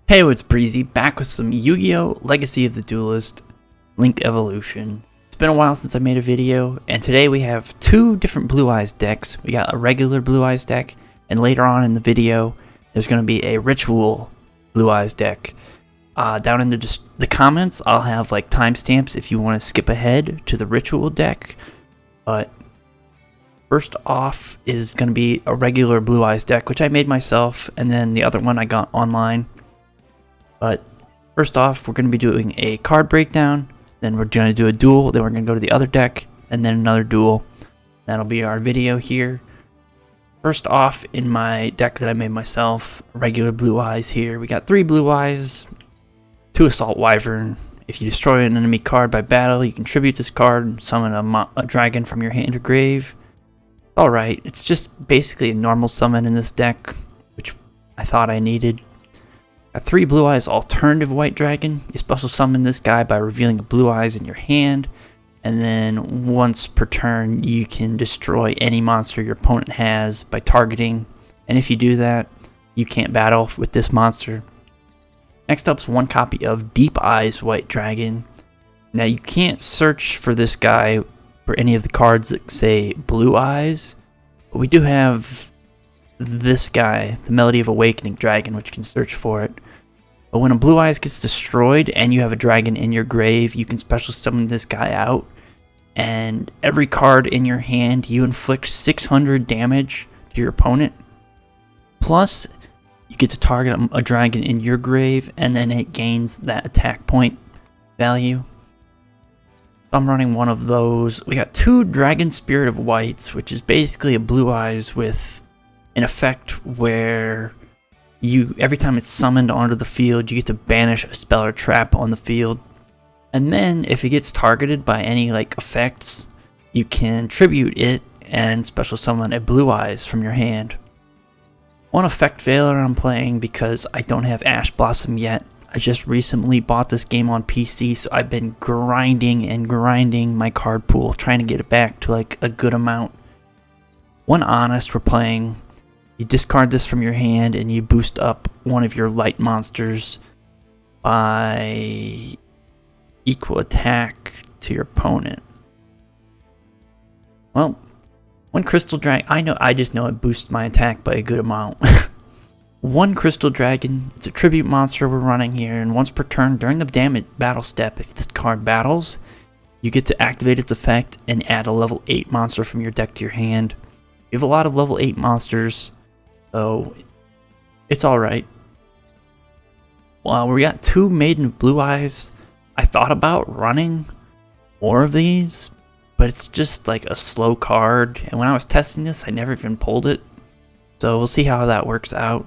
Hey, it's Breezy, back with some Yu-Gi-Oh! Legacy of the Duelist, Link Evolution. It's been a while since I made a video, and today we have two different Blue Eyes decks. We got a regular Blue Eyes deck, and later on in the video, there's going to be a Ritual Blue Eyes deck. Down in the comments, I'll have like timestamps if you want to skip ahead to the Ritual deck. But first off is going to be a regular Blue Eyes deck, which I made myself, and then the other one I got online. But first off, we're going to be doing a card breakdown, then we're going to do a duel, then we're going to go to the other deck, and then another duel. That'll be our video here. First off, in my deck that I made myself, regular Blue Eyes here, we got 3 Blue Eyes, 2 Assault Wyvern. If you destroy an enemy card by battle, you contribute this card and summon a dragon from your hand or grave. Alright, it's just basically a normal summon in this deck, which I thought I needed. A 3 Blue Eyes alternative white dragon. You special summon this guy by revealing a Blue Eyes in your hand, and then once per turn you can destroy any monster your opponent has by targeting, and if you do that, you can't battle with this monster. Next up is 1 copy of Deep Eyes white dragon. Now you can't search for this guy for any of the cards that say Blue Eyes, but we do have this guy, the Melody of Awakening dragon, which can search for it. But when a Blue Eyes gets destroyed and you have a dragon in your grave, you can special summon this guy out, and every card in your hand you inflict 600 damage to your opponent. Plus, you get to target a dragon in your grave, and then it gains that attack point value. I'm running one of those. We got 2 Dragon Spirit of Whites, which is basically a Blue Eyes with an effect where every time it's summoned onto the field, you get to banish a spell or trap on the field. And then if it gets targeted by any effects, you can tribute it and special summon a Blue Eyes from your hand. One effect failure I'm playing because I don't have Ash Blossom yet. I just recently bought this game on PC, so I've been grinding and grinding my card pool, trying to get it back to a good amount. One Honest we're playing. You discard this from your hand and you boost up one of your light monsters by equal attack to your opponent. Well, 1 Crystal Dragon, I just know it boosts my attack by a good amount. 1 Crystal Dragon, it's a tribute monster we're running here, and once per turn during the battle step, if this card battles, you get to activate its effect and add a level 8 monster from your deck to your hand. You have a lot of level 8 monsters, so it's alright. Well, we got 2 Maiden of Blue Eyes. I thought about running more of these, but it's just a slow card, and when I was testing this, I never even pulled it. So we'll see how that works out.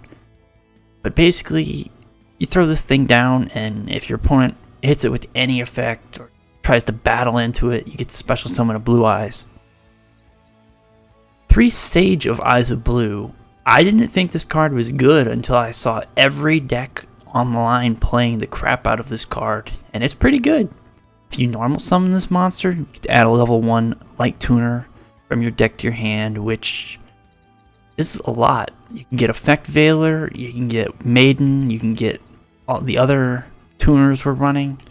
But basically, you throw this thing down, and if your opponent hits it with any effect or tries to battle into it, you get to special summon a Blue Eyes. 3 Sage of Eyes of Blue. I didn't think this card was good until I saw every deck online playing the crap out of this card, and it's pretty good. If you normal summon this monster, you get to add a level 1 Light Tuner from your deck to your hand, which is a lot. You can get Effect Veiler, you can get Maiden, you can get all the other tuners we're running.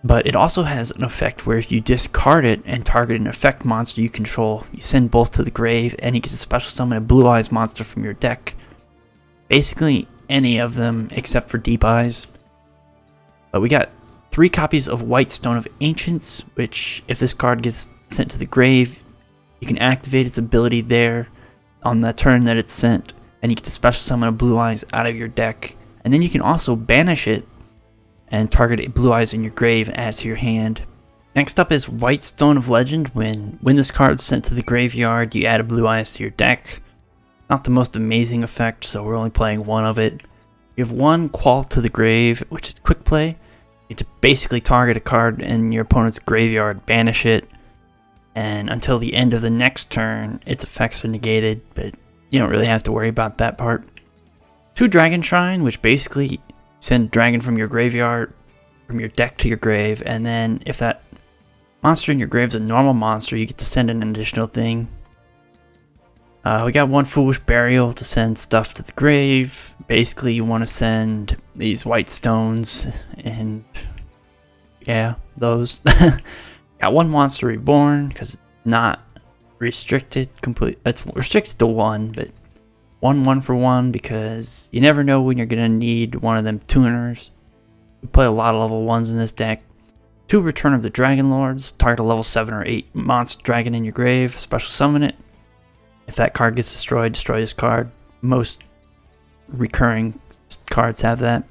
But it also has an effect where if you discard it and target an effect monster you control, you send both to the grave, and you get to special summon a Blue Eyes monster from your deck. Basically any of them except for Deep Eyes. But we got 3 copies of White Stone of Ancients, which if this card gets sent to the grave, you can activate its ability there on the turn that it's sent, and you get to special summon a Blue Eyes out of your deck. And then you can also banish it and target a Blue Eyes in your grave and add it to your hand. Next up is White Stone of Legend. When this card is sent to the graveyard, you add a Blue Eyes to your deck. Not the most amazing effect, so we're only playing 1 of it. You have 1 Qual to the Grave, which is quick play. You get to basically target a card in your opponent's graveyard, banish it, and until the end of the next turn, its effects are negated, but you don't really have to worry about that part. 2 Dragon Shrine, which basically send a dragon from your graveyard, from your deck to your grave, and then if that monster in your grave is a normal monster, you get to send an additional thing. We got one Foolish Burial to send stuff to the grave. Basically, you want to send these white stones, and yeah, those. Got one Monster Reborn, because it's not restricted complete. It's restricted to one, but one for one, because you never know when you're going to need one of them tuners. We play a lot of level 1s in this deck. 2 Return of the Dragon Lords. Target a level 7 or 8 monster dragon in your grave. Special summon it. If that card gets destroyed, destroy this card. Most recurring cards have that.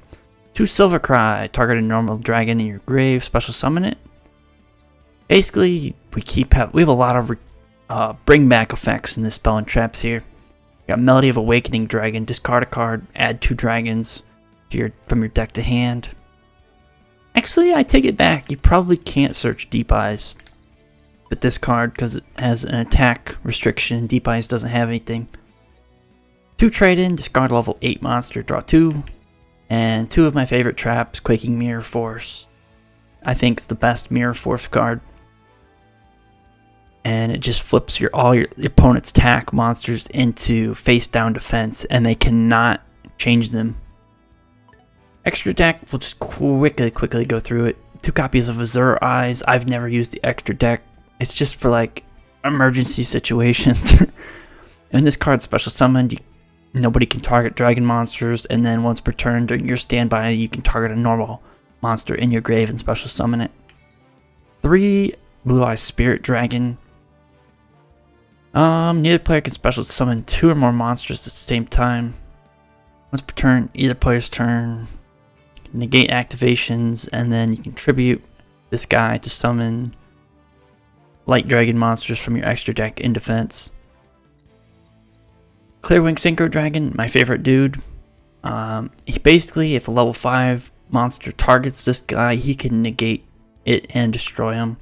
2 Silver Cry. Target a normal dragon in your grave. Special summon it. Basically, we have a lot of bring back effects in this spell and traps here. We got Melody of Awakening Dragon. Discard a card. Add 2 dragons from your deck to hand. Actually, I take it back. You probably can't search Deep Eyes with this card because it has an attack restriction. Deep Eyes doesn't have anything. 2 trade-in, discard level 8 monster, draw 2. And 2 of my favorite traps, Quaking Mirror Force. I think it's the best Mirror Force card. And it just flips all your opponent's attack monsters into face-down defense, and they cannot change them. Extra deck, we'll just quickly go through it. 2 copies of Azure Eyes. I've never used the extra deck. It's just for like emergency situations. And this card special summoned, nobody can target dragon monsters, and then once per turn during your standby, you can target a normal monster in your grave and special summon it. 3 Blue Eye Spirit Dragon. Neither player can special summon 2 or more monsters at the same time. Once per turn, either player's turn. Negate activations, and then you can tribute this guy to summon light dragon monsters from your extra deck in defense. Clearwing Synchro Dragon, my favorite dude. He basically, if a level 5 monster targets this guy, he can negate it and destroy him.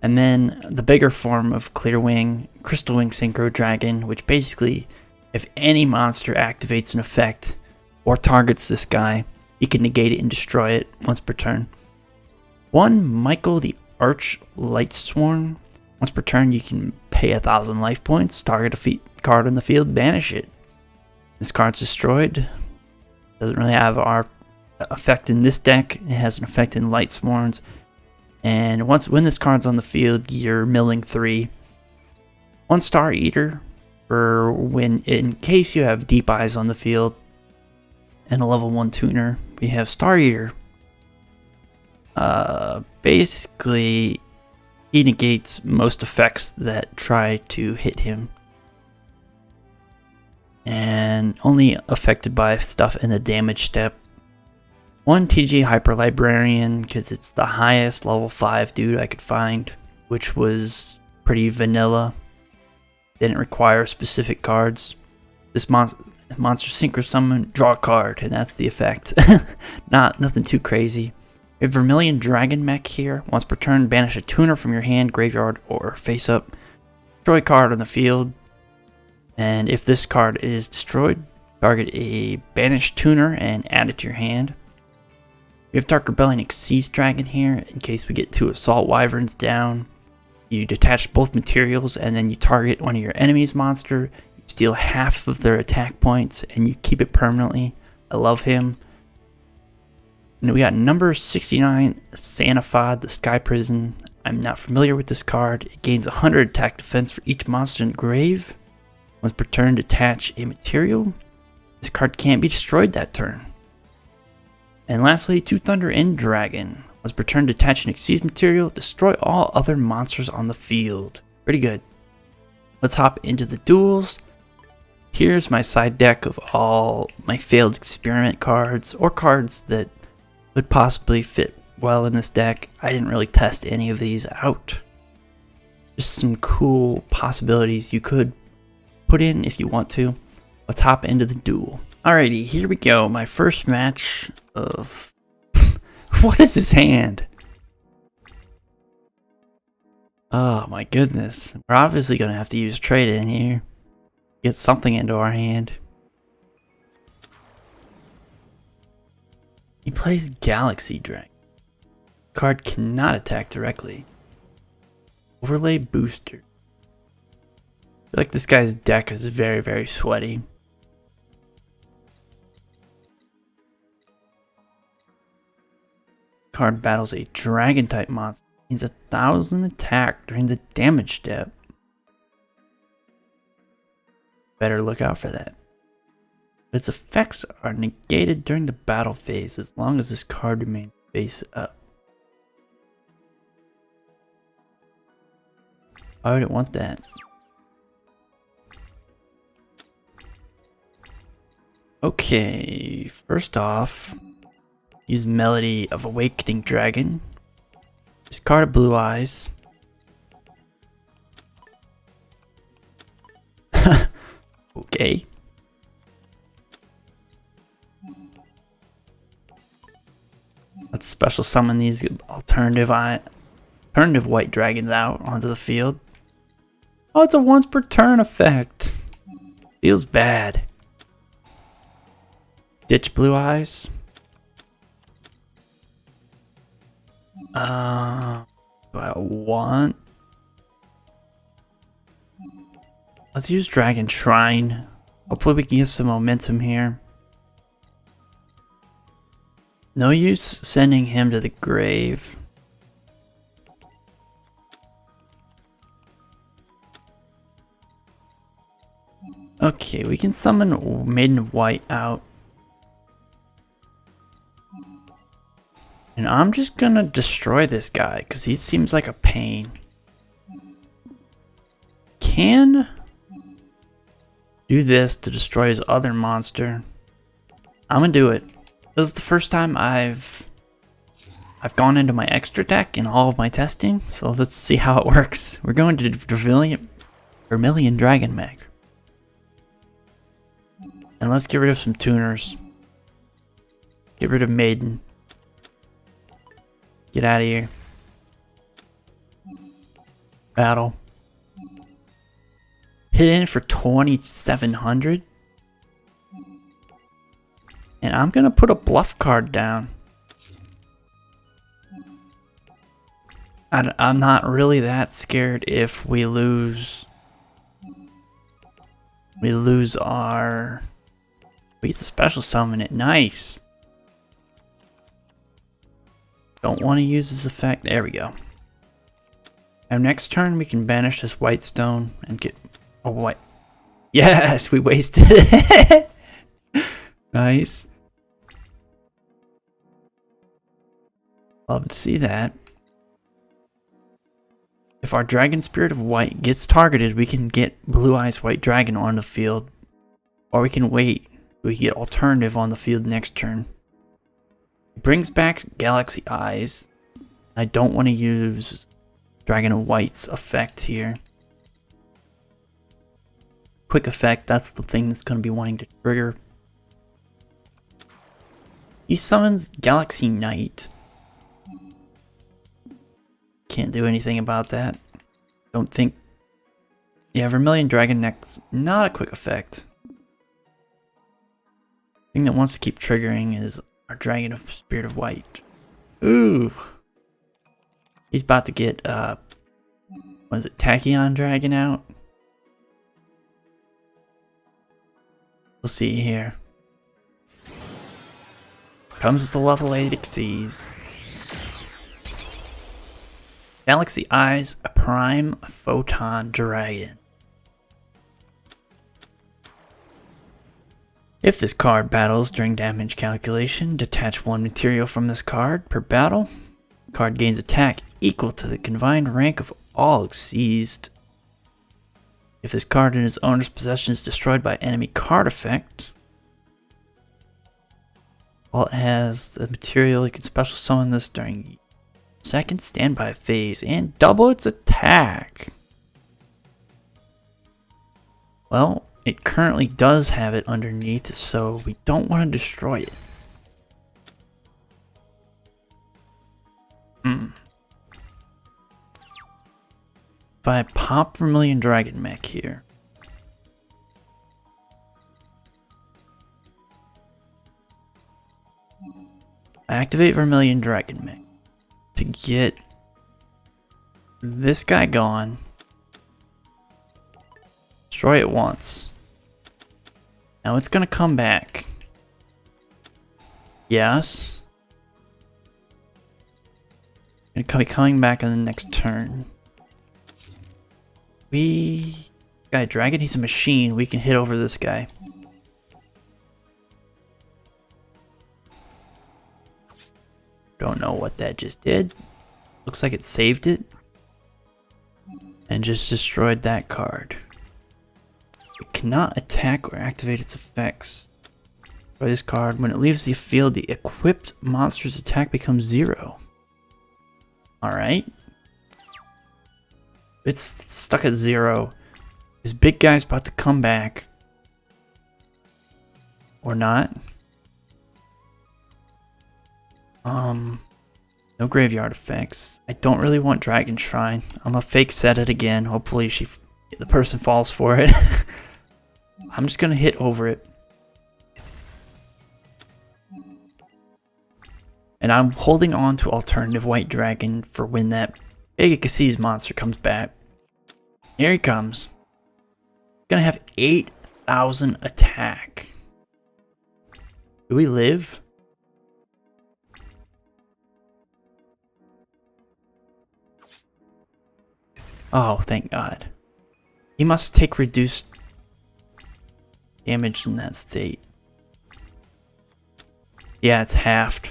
And then the bigger form of Clearwing, Crystal Wing Synchro Dragon, which basically, if any monster activates an effect or targets this guy, you can negate it and destroy it once per turn. 1 Michael the Arch Lightsworn. Once per turn, you can pay 1,000 life points, target a card on the field, banish it. This card's destroyed. Doesn't really have our effect in this deck. It has an effect in Lightsworns. And when this card's on the field, you're milling 3. 1 Star Eater, for in case you have Deep Eyes on the field, and a level 1 tuner. We have Star Eater. Basically, he negates most effects that try to hit him, and only affected by stuff in the damage step. 1 TG Hyper Librarian, because it's the highest level 5 dude I could find, which was pretty vanilla. Didn't require specific cards. This monster synchro summon, draw a card, and that's the effect. Nothing too crazy. We have Vermilion Dragon Mech here. Once per turn, banish a tuner from your hand, graveyard, or face up. Destroy a card on the field. And if this card is destroyed, target a banished tuner and add it to your hand. We have Dark Rebellion Xyz Dragon here, in case we get 2 Assault Wyverns down. You detach both materials, and then you target one of your enemy's monster. You steal half of their attack points, and you keep it permanently. I love him. And we got number 69, Sanafad, the Sky Prison. I'm not familiar with this card. It gains 100 attack defense for each monster in the grave. Once per turn, detach a material. This card can't be destroyed that turn. And lastly, 2 Thunder End Dragon. Once per turn, detach an Xyz material, destroy all other monsters on the field. Pretty good. Let's hop into the duels. Here's my side deck of all my failed experiment cards, or cards that would possibly fit well in this deck. I didn't really test any of these out. Just some cool possibilities you could put in if you want to. Let's hop into the duel. Alrighty, here we go. My first match of... What is his hand? Oh my goodness. We're obviously going to have to use trade in here. Get something into our hand. He plays Galaxy Dragon. Card cannot attack directly. Overlay Booster. feel like this guy's deck is very, very sweaty. Card battles a dragon type monster. Means 1,000 attack during the damage step. Better look out for that. Its effects are negated during the battle phase as long as this card remains face up. I wouldn't want that. Okay, first off, use Melody of Awakening Dragon. Discard a Blue Eyes. Okay. Let's special summon these alternative white dragons out onto the field. Oh, it's a once per turn effect. Feels bad. Ditch Blue Eyes. Do I want? Let's use Dragon Shrine. Hopefully we can get some momentum here. No use sending him to the grave. Okay, we can summon Maiden of White out. And I'm just gonna destroy this guy because he seems like a pain. Can do this to destroy his other monster. I'm gonna do it. This is the first time I've gone into my extra deck in all of my testing, so let's see how it works. We're going to Vermilion Dragon Mech. And let's get rid of some tuners. Get rid of Maiden. Get out of here. Battle. Hit in for 2,700. And I'm gonna put a bluff card down. I'm not really that scared if we lose. We lose our. We get to special summon it. Nice. Don't want to use this effect. There we go. And next turn we can banish this white stone and get a white. Yes, we wasted it. Nice. Love to see that. If our Dragon Spirit of White gets targeted, we can get Blue Eyes White Dragon on the field. Or we can wait. We can get alternative on the field next turn. It brings back Galaxy Eyes. I don't want to use Dragon of White's effect here. Quick effect, that's the thing that's going to be wanting to trigger. He summons Galaxy Knight. Can't do anything about that. Don't think. Yeah, Vermilion Dragon Neck's not a quick effect. Thing that wants to keep triggering is our Dragon of Spirit of White. Ooh. He's about to get, what is it, Tachyon Dragon out? We'll see here. Comes the level 8 Xyz. Galaxy Eyes, a Prime Photon Dragon. If this card battles during damage calculation, detach one material from this card per battle. Card gains attack equal to the combined rank of all seized. If this card in its owner's possession is destroyed by enemy card effect, while it has the material, you can special summon this during second standby phase and double its attack. Well, it currently does have it underneath, so we don't want to destroy it. If I pop Vermilion Dragon Mech here. I activate Vermilion Dragon Mech to get this guy gone. Destroy it once. Now it's gonna come back. Yes. Gonna be coming back on the next turn. Guy dragon, he's a machine. We can hit over this guy. Don't know what that just did. Looks like it saved it. And just destroyed that card. It cannot attack or activate its effects. By this card, when it leaves the field, the equipped monster's attack becomes 0. Alright. It's stuck at 0. This big guy's about to come back. Or not. No graveyard effects. I don't really want Dragon Shrine. I'm gonna fake set it again. Hopefully the person falls for it. I'm just gonna hit over it. And I'm holding on to alternative white dragon for when that big Cassie's monster comes back. Here he comes. Gonna have 8,000 attack. Do we live? Oh, thank God. He must take reduced damage in that state. Yeah, it's halved.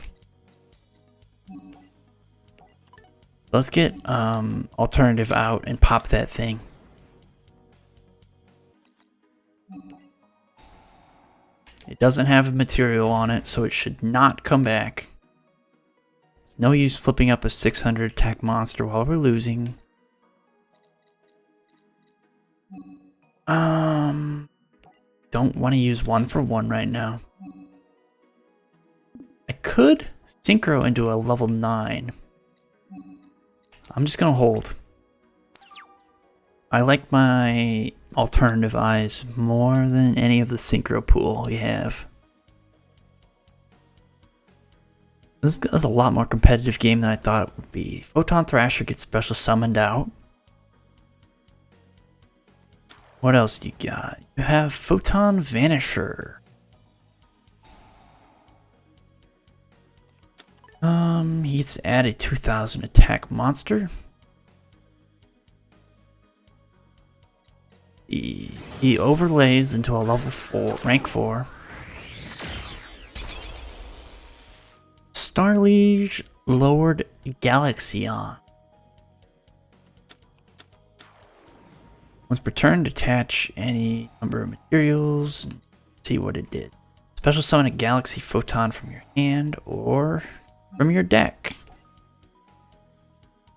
Let's get alternative out and pop that thing. It doesn't have a material on it, so it should not come back. There's no use flipping up a 600 attack monster while we're losing. Don't want to use 1-for-1 right now. I could synchro into a level 9. I'm just gonna hold. I like my alternative eyes more than any of the synchro pool we have. This is a lot more competitive game than I thought it would be. Photon Thrasher gets special summoned out. What else do you got? You have Photon Vanisher. He's added 2,000 attack monster. He overlays into a level 4, rank 4. Starliege Lord Galaxion. Once per turn, detach any number of materials and see what it did. Special summon a Galaxy Photon from your hand or from your deck.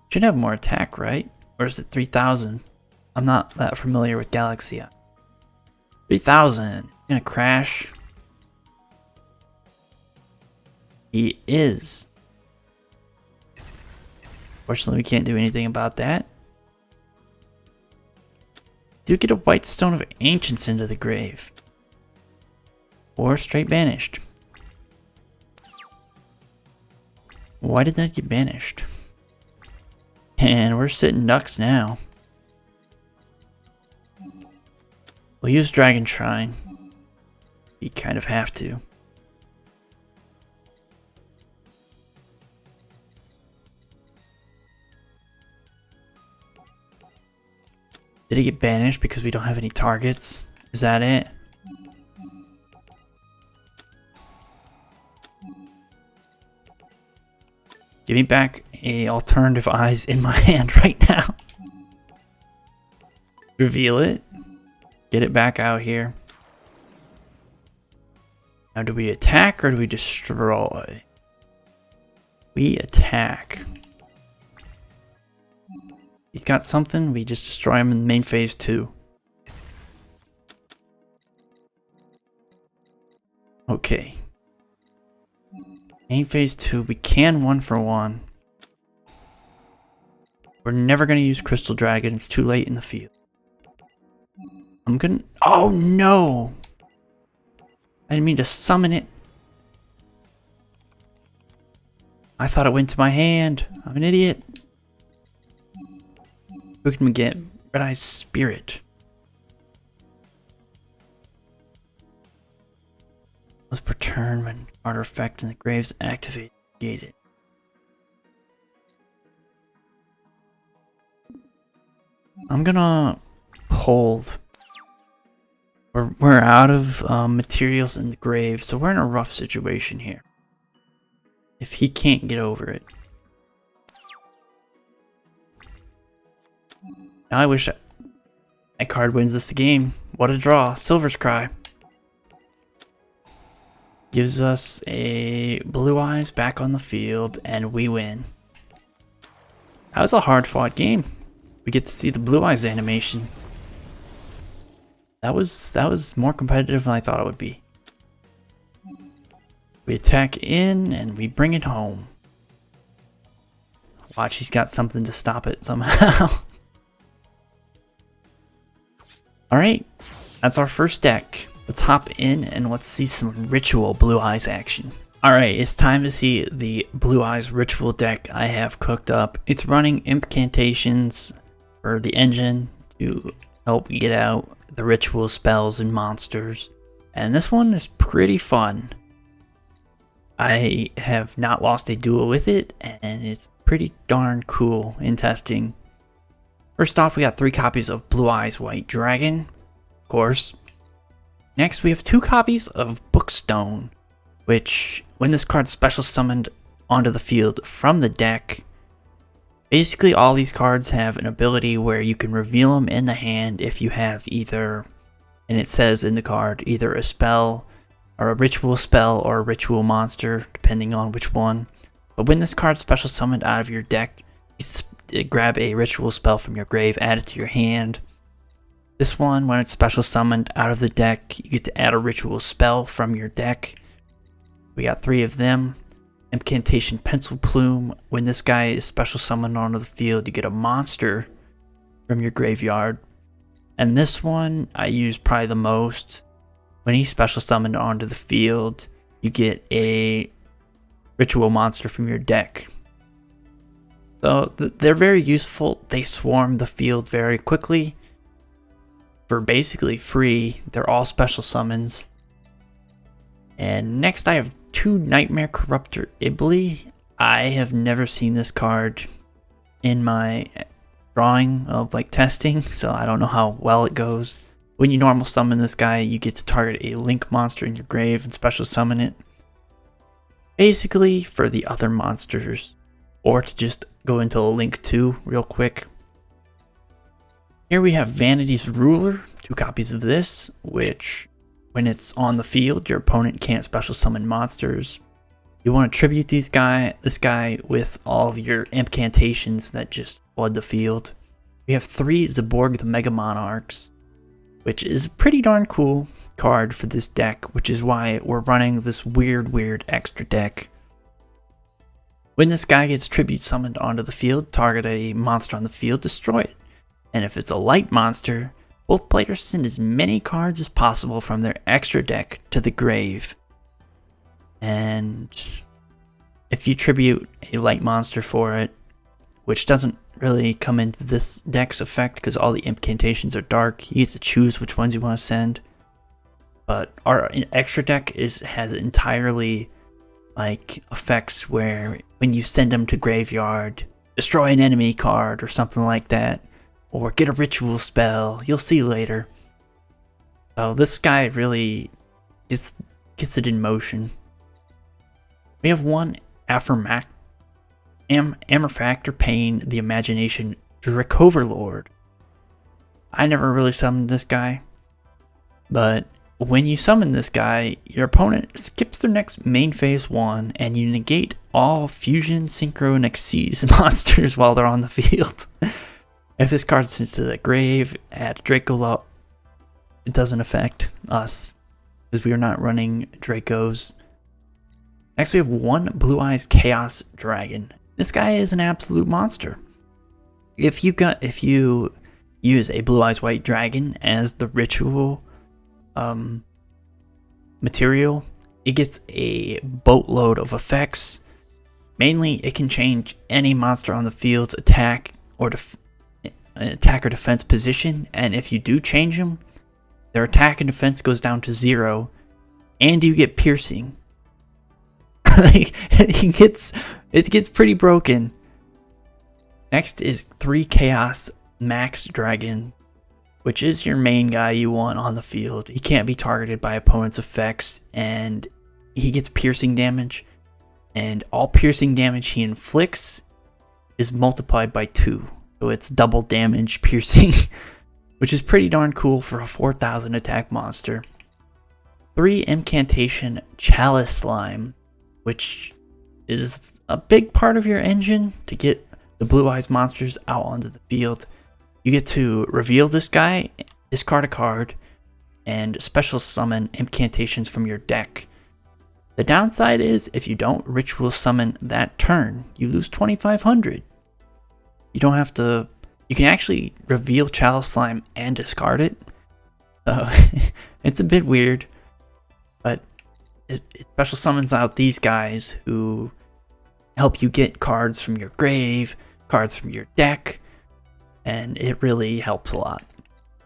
Should have more attack, right? Or is it 3,000? I'm not that familiar with Galaxy. 3,000. Gonna crash. He is. Fortunately, we can't do anything about that. Do get a White Stone of Ancients into the grave. Or straight banished. Why did that get banished? And we're sitting ducks now. We'll use Dragon Shrine. You kind of have to. Did it get banished because we don't have any targets? Is that it? Give me back a alternative eyes in my hand right now. Reveal it. Get it back out here. Now do we attack or do we destroy? We attack. He's got something, we just destroy him in main phase 2. Okay. Main phase 2, we can 1-for-1. We're never going to use Crystal Dragon, it's too late in the field. I'm gonna... Oh no! I didn't mean to summon it. I thought it went to my hand. I'm an idiot. Who can we get? Red Eye's Spirit. was per turn when card or effect in the grave's activated. I'm gonna hold. We're out of materials in the grave, so we're in a rough situation here. If he can't get over it. Now I wish that card wins this game. What a draw. Silver's Cry. Gives us a Blue Eyes back on the field, and we win. That was a hard-fought game. We get to see the Blue Eyes animation. That was more competitive than I thought it would be. We attack in, and we bring it home. Watch, he's got something to stop it somehow. Alright, that's our first deck. Let's hop in and let's see some Ritual Blue Eyes action. Alright, it's time to see the Blue Eyes Ritual deck I have cooked up. It's running incantations for the engine to help get out the ritual spells and monsters. And this one is pretty fun. I have not lost a duel with it, and it's pretty darn cool in testing. First off, we got 3 copies of Blue Eyes White Dragon, of course. Next, we have 2 copies of Bookstone, which, when this card's special summoned onto the field from the deck, basically all these cards have an ability where you can reveal them in the hand if you have either, and it says in the card, either a spell, or a ritual spell, or a ritual monster, depending on which one. But when this card's special summoned out of your deck, you grab a ritual spell from your grave, add it to your hand. This one, when it's special summoned out of the deck, you get to add a ritual spell from your deck. We got 3 of them. Incantation Pencil Plume. When this guy is special summoned onto the field, you get a monster from your graveyard. And this one I use probably the most. When he's special summoned onto the field, you get a ritual monster from your deck. So they're very useful. They swarm the field very quickly. For basically free. They're all special summons. And next I have 2 Nightmare Corruptor Ibli. I have never seen this card in my drawing of like testing, so I don't know how well it goes. When you normal summon this guy, you get to target a link monster in your grave and special summon it. Basically for the other monsters, or to just go into a link 2 real quick. Here we have Vanity's Ruler, 2 copies of this, which when it's on the field, your opponent can't special summon monsters. You want to tribute this guy with all of your incantations that just flood the field. We have 3 Zaborg the Mega Monarchs, which is a pretty darn cool card for this deck, which is why we're running this weird extra deck. When this guy gets tribute summoned onto the field, target a monster on the field, destroy it. And if it's a light monster, both players send as many cards as possible from their extra deck to the grave. And if you tribute a light monster for it, which doesn't really come into this deck's effect because all the incantations are dark, you get to choose which ones you want to send. But our extra deck has entirely like effects where when you send them to graveyard, destroy an enemy card or something like that. Or get a ritual spell, you'll see later. So this guy really gets it in motion. We have 1 Amorphactor Pain, the Imagination Dracoverlord. I never really summoned this guy, but when you summon this guy, your opponent skips their next main phase 1, and you negate all Fusion, Synchro, and Xyz monsters while they're on the field. If this card's sent to the grave, add Draco, it doesn't affect us because we are not running Dracos. Next we have 1 Blue Eyes Chaos Dragon. This guy is an absolute monster. If you use a Blue Eyes White Dragon as the ritual material, it gets a boatload of effects. Mainly, it can change any monster on the field's attack or defense position, and if you do change them, their attack and defense goes down to 0, and you get piercing. Like, it gets pretty broken. Next is 3 Chaos Max Dragon, which is your main guy you want on the field. He can't be targeted by opponent's effects, and he gets piercing damage, and all piercing damage he inflicts is multiplied by 2. So it's double damage piercing, which is pretty darn cool for a 4,000 attack monster. 3 Incantation Chalice Slime, which is a big part of your engine to get the Blue Eyes monsters out onto the field. You get to reveal this guy, discard a card, and special summon incantations from your deck. The downside is if you don't ritual summon that turn, you lose 2,500. You don't have to. You can actually reveal Chalice Slime and discard it. It's a bit weird, but it special summons out these guys who help you get cards from your grave, cards from your deck, and it really helps a lot.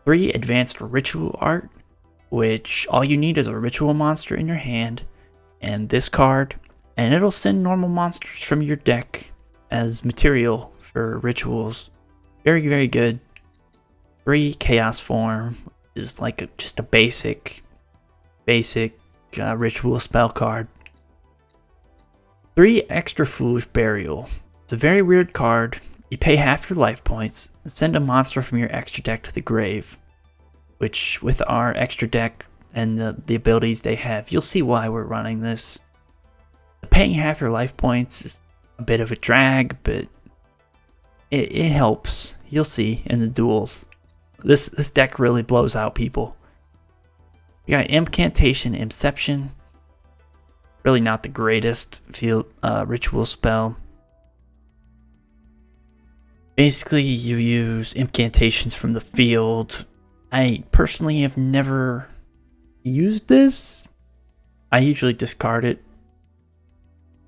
3 Advanced Ritual Art, which all you need is a ritual monster in your hand and this card, and it'll send normal monsters from your deck as material for rituals. Very, very good. 3 Chaos Form is like just a basic ritual spell card. 3 Extra Foolish Burial. It's a very weird card. You pay half your life points, send a monster from your extra deck to the grave, which with our extra deck and the abilities they have, you'll see why we're running this. Paying half your life points is a bit of a drag, but it helps. You'll see in the duels. This deck really blows out people. We got Incantation Inception. Really not the greatest field ritual spell. Basically, you use incantations from the field. I personally have never used this. I usually discard it.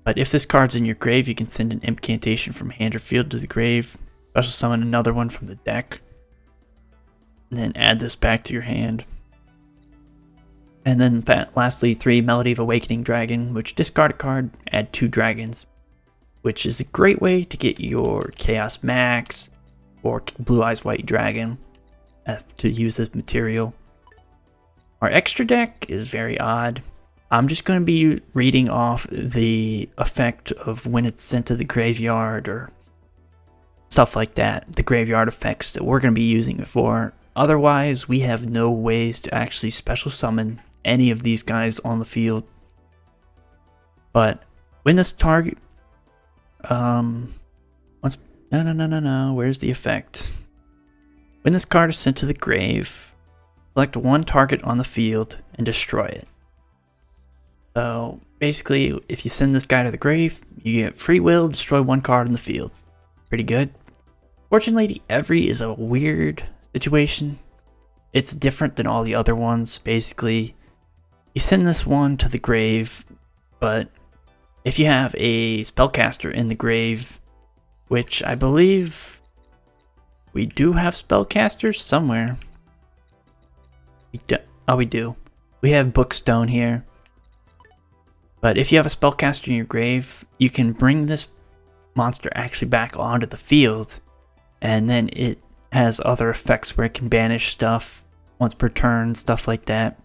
But if this card's in your grave, you can send an incantation from hand or field to the grave. Special summon another one from the deck. And then add this back to your hand. And then lastly, 3 Melody of Awakening Dragon, which discard a card, add 2 dragons, which is a great way to get your Chaos Max or Blue Eyes White Dragon to use as material. Our extra deck is very odd. I'm just going to be reading off the effect of when it's sent to the graveyard or stuff like that, the graveyard effects that we're going to be using it for. Otherwise, we have no ways to actually special summon any of these guys on the field. But when this target, no, where's the effect? When this card is sent to the grave, select one target on the field and destroy it. So basically, if you send this guy to the grave, you get free will, destroy one card in the field. Pretty good. Fortunately, the Every is a weird situation. It's different than all the other ones. Basically, you send this one to the grave, but if you have a spellcaster in the grave, which I believe we do have spellcasters somewhere. We do. We have Bookstone here. But if you have a spellcaster in your grave, you can bring this monster actually back onto the field, and then it has other effects where it can banish stuff once per turn, stuff like that.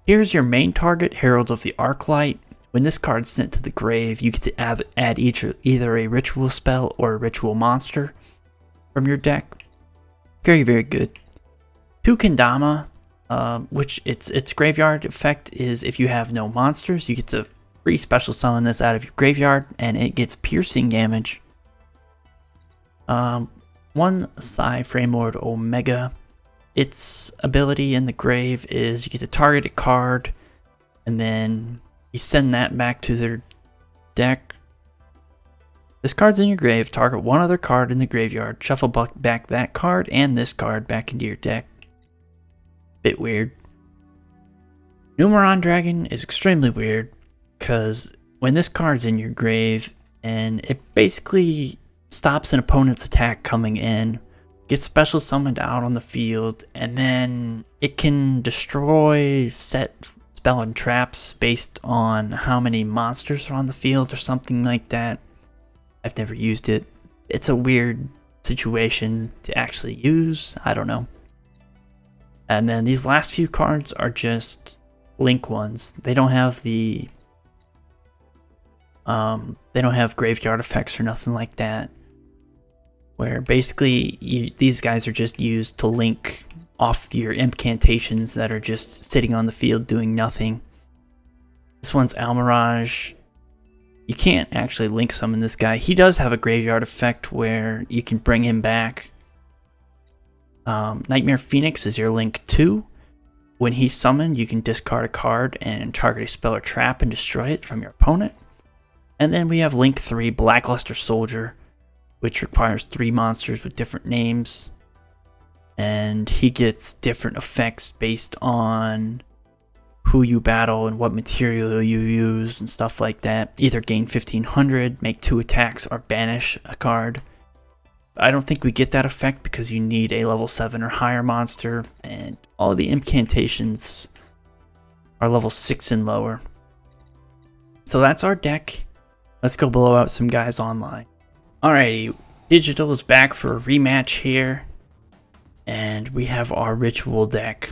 Here's your main target, Heralds of the Arclight. When this card's sent to the grave, you get to add either a ritual spell or a ritual monster from your deck. Very, very good. 2 Kendama, which its graveyard effect is if you have no monsters, you get to free special summon this out of your graveyard, and it gets piercing damage. 1 Psy Framelord Omega. Its ability in the grave is you get to target a card, and then you send that back to their deck. This card's in your grave. Target one other card in the graveyard. Shuffle back that card and this card back into your deck. Bit weird. Numeron Dragon is extremely weird because when this card's in your grave, and it basically stops an opponent's attack coming in, gets special summoned out on the field, and then it can destroy set spell and traps based on how many monsters are on the field or something like that. I've never used it. It's a weird situation to actually use. I don't know. And then these last few cards are just link ones. They don't have the they don't have graveyard effects or nothing like that. Where basically these guys are just used to link off your incantations that are just sitting on the field doing nothing. This one's Almirage. You can't actually link summon this guy. He does have a graveyard effect where you can bring him back. Nightmare Phoenix is your link 2. When he's summoned, you can discard a card and target a spell or trap and destroy it from your opponent. And then we have link 3, Blackluster Soldier, which requires 3 monsters with different names. And he gets different effects based on who you battle and what material you use and stuff like that. Either gain 1500, make 2 attacks, or banish a card. I don't think we get that effect because you need a level 7 or higher monster, and all of the incantations are level 6 and lower. So that's our deck. Let's go blow out some guys online. Alrighty, Digital is back for a rematch here. And we have our Ritual deck.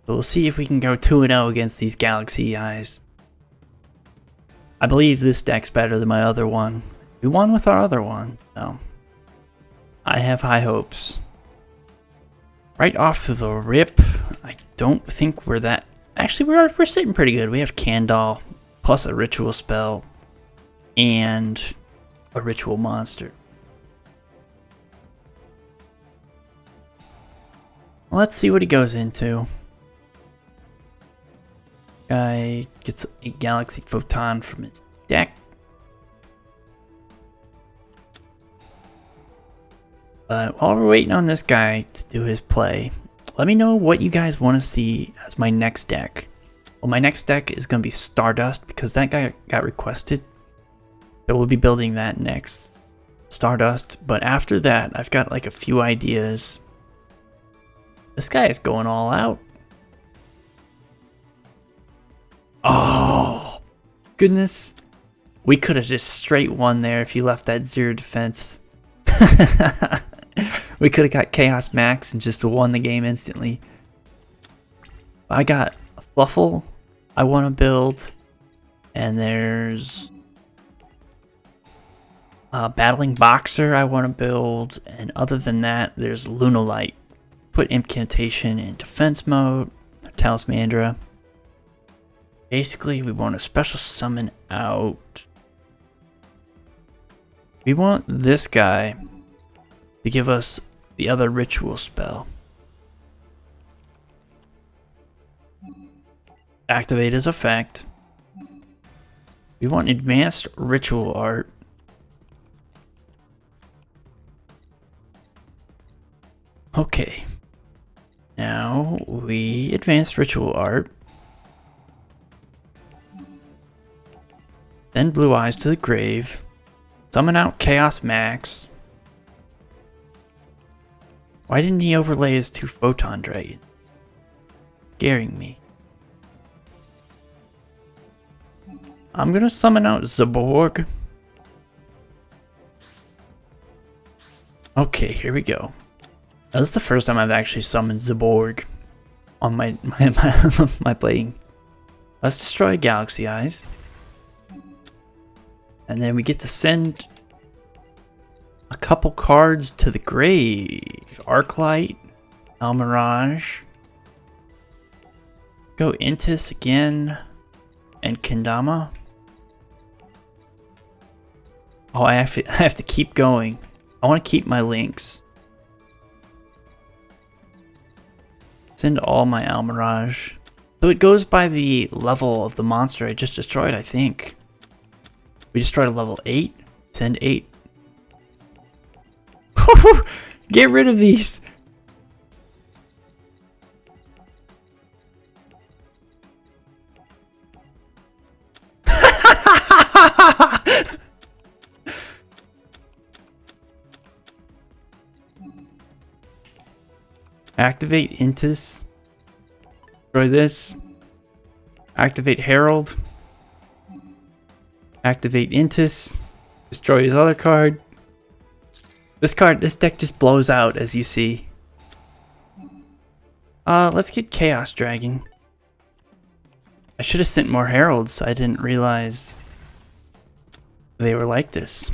So we'll see if we can go 2-0 against these Galaxy Eyes. I believe this deck's better than my other one. We won with our other one, so I have high hopes. Right off the rip, I don't think we're that... Actually, we're sitting pretty good. We have Candle, plus a Ritual spell, and a Ritual monster. Let's see what he goes into. Guy gets a Galaxy Photon from his deck. But while we're waiting on this guy to do his play, let me know what you guys want to see as my next deck. Well, my next deck is going to be Stardust because that guy got requested. So we'll be building that next. Stardust. But after that, I've got like a few ideas. This guy is going all out. Oh, goodness. We could have just straight won there if he left that 0 defense. We could have got Chaos Max and just won the game instantly. I got a Fluffle I want to build. And there's a Battling Boxer I want to build. And other than that, there's Lunalight. Put Incantation in defense mode. Talismandra. Basically, we want to special summon out. We want this guy to give us the other Ritual spell. Activate his effect. We want Advanced Ritual Art. Okay. Now we Advanced Ritual Art. Then Blue Eyes to the grave. Summon out Chaos Max. Why didn't he overlay his 2 Photon Dragon? Scaring me. I'm gonna summon out Zaborg. Okay, here we go. That was the first time I've actually summoned Zaborg on my playing. Let's destroy Galaxy Eyes. And then we get to send a couple cards to the grave. Arclight, Almirage. Go Intis again. And Kendama. Oh, I have to keep going. I want to keep my links. Send all my Almirage. So it goes by the level of the monster I just destroyed, I think. We destroyed a level 8. Send 8. Get rid of these. Activate Intis. Destroy this. Activate Herald. Activate Intis. Destroy his other card. This deck just blows out, as you see. Let's get Chaos Dragon. I should have sent more Heralds. I didn't realize they were like this.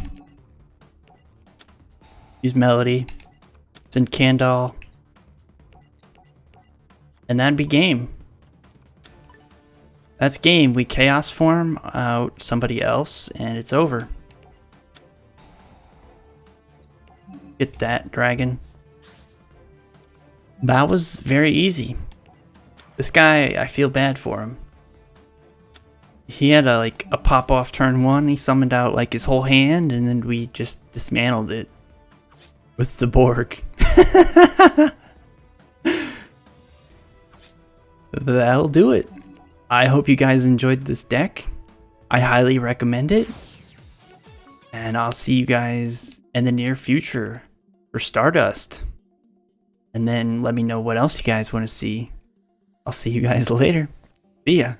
Use Melody. Send Candle. And that'd be game. That's game. We Chaos Form out somebody else, and it's over. Get that, Dragon. That was very easy. This guy, I feel bad for him. He had a pop off turn 1. He summoned out like his whole hand, and then we just dismantled it with Zaborg. That'll do it. I hope you guys enjoyed this deck. I highly recommend it. And I'll see you guys in the near future for Stardust. And then let me know what else you guys want to see. I'll see you guys later. See ya.